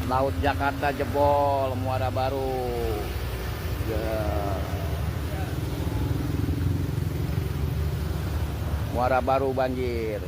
Laut Jakarta jebol, Muara Baru. Ya. Muara Baru banjir.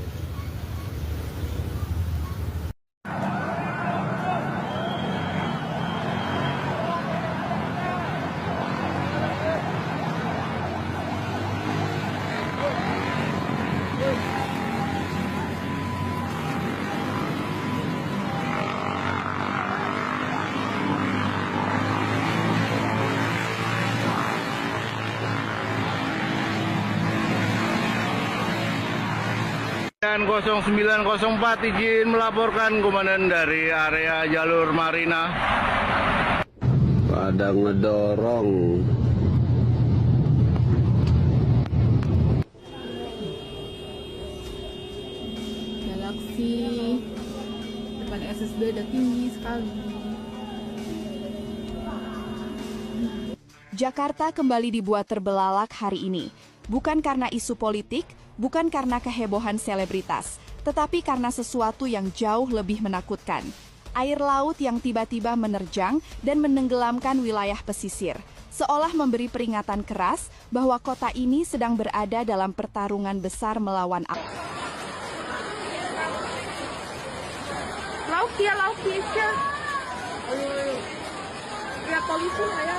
Dan 0904 izin melaporkan komandan dari area jalur Marina. Pada ngedorong. Galaxy depan SSB udah tinggi sekali. Jakarta kembali dibuat terbelalak hari ini, bukan karena isu politik, bukan karena kehebohan selebritas, tetapi karena sesuatu yang jauh lebih menakutkan. Air laut yang tiba-tiba menerjang dan menenggelamkan wilayah pesisir, seolah memberi peringatan keras bahwa kota ini sedang berada dalam pertarungan besar melawan Laut ya polisi ya.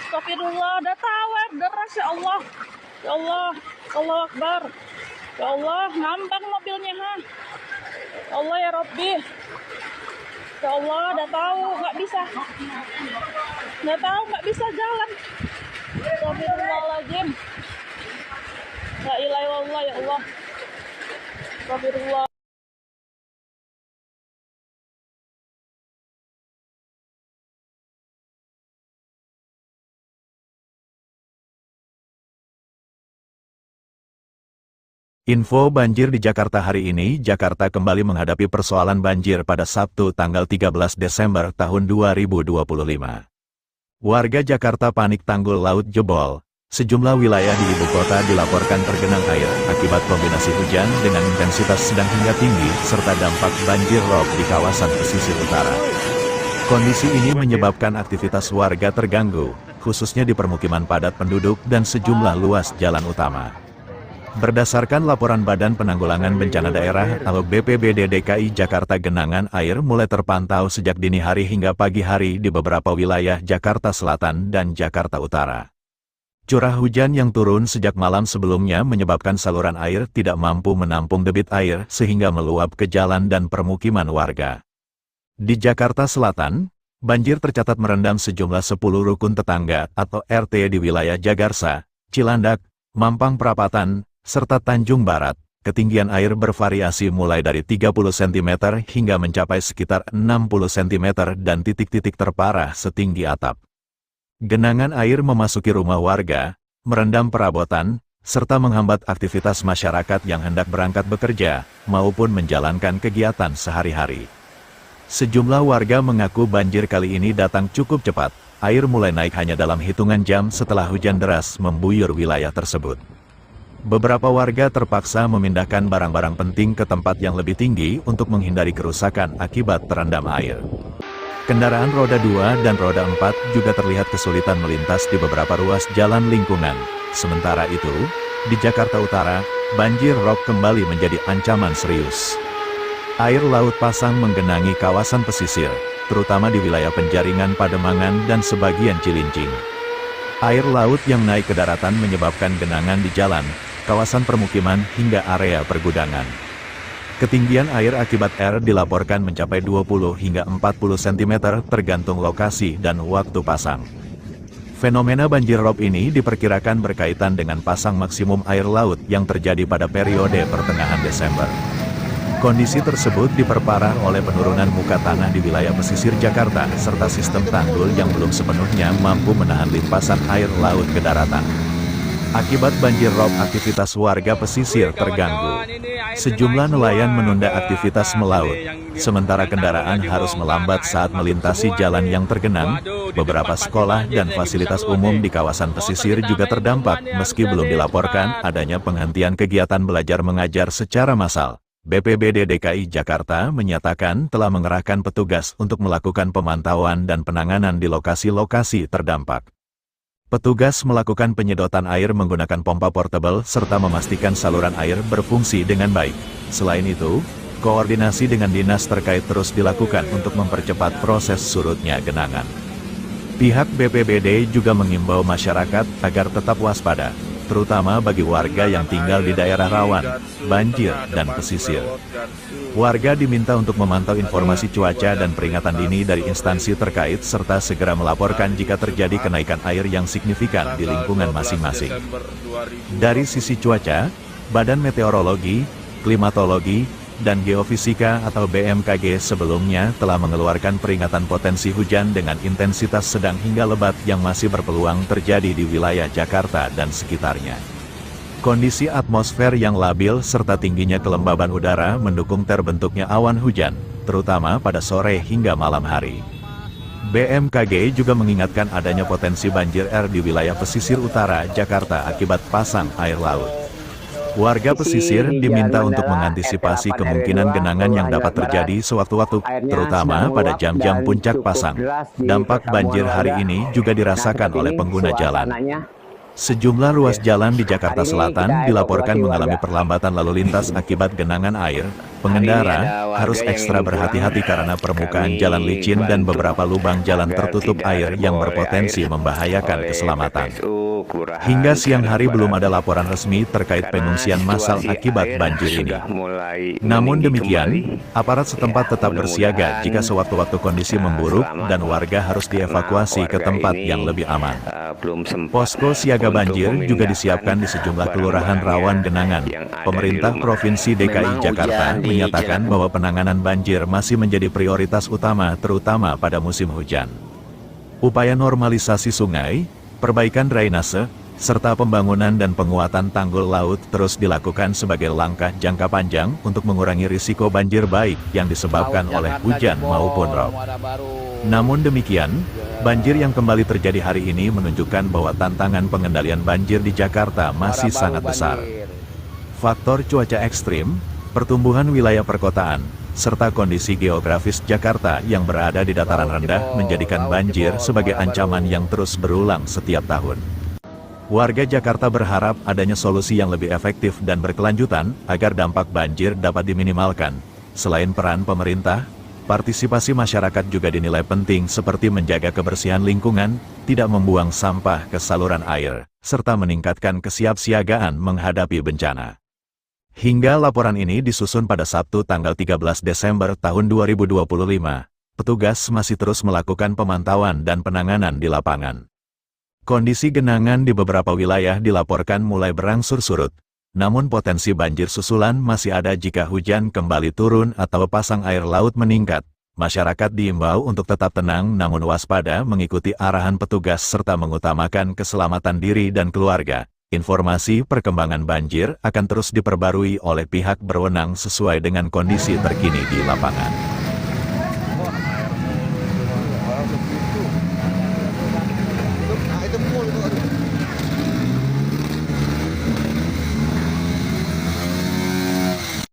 Astagfirullah, udah tawar, deras ya Allah. Ya Allah, Allah Akbar. Ya Allah, ngambang mobilnya ha. Ya Allah ya Rabbi. Ya Allah, udah tahu nggak bisa. Udah tahu nggak bisa jalan. Astagfirullahaladzim. La ilaha illallah ya Allah. Astagfirullah. Info banjir di Jakarta hari ini. Jakarta kembali menghadapi persoalan banjir pada Sabtu tanggal 13 Desember tahun 2025. Warga Jakarta panik tanggul laut jebol. Sejumlah wilayah di ibu kota dilaporkan tergenang air akibat kombinasi hujan dengan intensitas sedang hingga tinggi serta dampak banjir rob di kawasan pesisir utara. Kondisi ini menyebabkan aktivitas warga terganggu, khususnya di permukiman padat penduduk dan sejumlah luas jalan utama. Berdasarkan laporan Badan Penanggulangan Bencana Daerah atau BPBD DKI Jakarta, genangan air mulai terpantau sejak dini hari hingga pagi hari di beberapa wilayah Jakarta Selatan dan Jakarta Utara. Curah hujan yang turun sejak malam sebelumnya menyebabkan saluran air tidak mampu menampung debit air sehingga meluap ke jalan dan permukiman warga. Di Jakarta Selatan, banjir tercatat merendam sejumlah 10 rukun tetangga atau RT di wilayah Jagarsa, Cilandak, Mampang Perapatan, serta Tanjung Barat. Ketinggian air bervariasi mulai dari 30 cm hingga mencapai sekitar 60 cm dan titik-titik terparah setinggi atap. Genangan air memasuki rumah warga, merendam perabotan, serta menghambat aktivitas masyarakat yang hendak berangkat bekerja, maupun menjalankan kegiatan sehari-hari. Sejumlah warga mengaku banjir kali ini datang cukup cepat, air mulai naik hanya dalam hitungan jam setelah hujan deras mengguyur wilayah tersebut. Beberapa warga terpaksa memindahkan barang-barang penting ke tempat yang lebih tinggi untuk menghindari kerusakan akibat terendam air. Kendaraan roda 2 dan roda 4 juga terlihat kesulitan melintas di beberapa ruas jalan lingkungan. Sementara itu, di Jakarta Utara, banjir rob kembali menjadi ancaman serius. Air laut pasang menggenangi kawasan pesisir, terutama di wilayah Penjaringan, Pademangan, dan sebagian Cilincing. Air laut yang naik ke daratan menyebabkan genangan di jalan, kawasan permukiman, hingga area pergudangan. Ketinggian air akibat air dilaporkan mencapai 20 hingga 40 cm tergantung lokasi dan waktu pasang. Fenomena banjir rob ini diperkirakan berkaitan dengan pasang maksimum air laut yang terjadi pada periode pertengahan Desember. Kondisi tersebut diperparah oleh penurunan muka tanah di wilayah pesisir Jakarta serta sistem tanggul yang belum sepenuhnya mampu menahan limpasan air laut ke daratan. Akibat banjir rob, aktivitas warga pesisir terganggu. Sejumlah nelayan menunda aktivitas melaut, sementara kendaraan harus melambat saat melintasi jalan yang tergenang. Beberapa sekolah dan fasilitas umum di kawasan pesisir juga terdampak meski belum dilaporkan adanya penghentian kegiatan belajar mengajar secara massal. BPBD DKI Jakarta menyatakan telah mengerahkan petugas untuk melakukan pemantauan dan penanganan di lokasi-lokasi terdampak. Petugas melakukan penyedotan air menggunakan pompa portable serta memastikan saluran air berfungsi dengan baik. Selain itu, koordinasi dengan dinas terkait terus dilakukan untuk mempercepat proses surutnya genangan. Pihak BPBD juga mengimbau masyarakat agar tetap waspada, terutama bagi warga yang tinggal di daerah rawan banjir dan pesisir. Warga diminta untuk memantau informasi cuaca dan peringatan dini dari instansi terkait serta segera melaporkan jika terjadi kenaikan air yang signifikan di lingkungan masing-masing. Dari sisi cuaca, Badan Meteorologi, Klimatologi, dan Geofisika atau BMKG sebelumnya telah mengeluarkan peringatan potensi hujan dengan intensitas sedang hingga lebat yang masih berpeluang terjadi di wilayah Jakarta dan sekitarnya. Kondisi atmosfer yang labil serta tingginya kelembaban udara mendukung terbentuknya awan hujan, terutama pada sore hingga malam hari. BMKG juga mengingatkan adanya potensi banjir di wilayah pesisir utara Jakarta akibat pasang air laut. Warga pesisir diminta untuk mengantisipasi kemungkinan genangan yang dapat terjadi sewaktu-waktu, terutama pada jam-jam puncak pasang. Dampak banjir hari ini juga dirasakan oleh pengguna jalan. Sejumlah ruas jalan di Jakarta Selatan dilaporkan mengalami perlambatan lalu lintas akibat genangan air. Pengendara harus ekstra berhati-hati karena permukaan jalan licin dan beberapa lubang jalan tertutup air yang berpotensi membahayakan keselamatan. Hingga siang hari belum ada laporan resmi terkait pengungsian massal akibat banjir ini. Namun demikian, aparat setempat tetap bersiaga jika sewaktu-waktu kondisi memburuk dan warga harus dievakuasi ke tempat yang lebih aman. Posko siaga banjir juga disiapkan di sejumlah kelurahan rawan genangan. Pemerintah Provinsi DKI Jakarta menyatakan bahwa penanganan banjir masih menjadi prioritas utama terutama pada musim hujan. Upaya normalisasi sungai, perbaikan drainase, serta pembangunan dan penguatan tanggul laut terus dilakukan sebagai langkah jangka panjang untuk mengurangi risiko banjir baik yang disebabkan oleh hujan maupun rob. Namun demikian, banjir yang kembali terjadi hari ini menunjukkan bahwa tantangan pengendalian banjir di Jakarta masih sangat besar. Faktor cuaca ekstrim, pertumbuhan wilayah perkotaan, serta kondisi geografis Jakarta yang berada di dataran rendah menjadikan banjir sebagai ancaman yang terus berulang setiap tahun. Warga Jakarta berharap adanya solusi yang lebih efektif dan berkelanjutan agar dampak banjir dapat diminimalkan. Selain peran pemerintah, partisipasi masyarakat juga dinilai penting seperti menjaga kebersihan lingkungan, tidak membuang sampah ke saluran air, serta meningkatkan kesiapsiagaan menghadapi bencana. Hingga laporan ini disusun pada Sabtu tanggal 13 Desember tahun 2025, petugas masih terus melakukan pemantauan dan penanganan di lapangan. Kondisi genangan di beberapa wilayah dilaporkan mulai berangsur surut, namun potensi banjir susulan masih ada jika hujan kembali turun atau pasang air laut meningkat. Masyarakat diimbau untuk tetap tenang namun waspada mengikuti arahan petugas serta mengutamakan keselamatan diri dan keluarga. Informasi perkembangan banjir akan terus diperbarui oleh pihak berwenang sesuai dengan kondisi terkini di lapangan.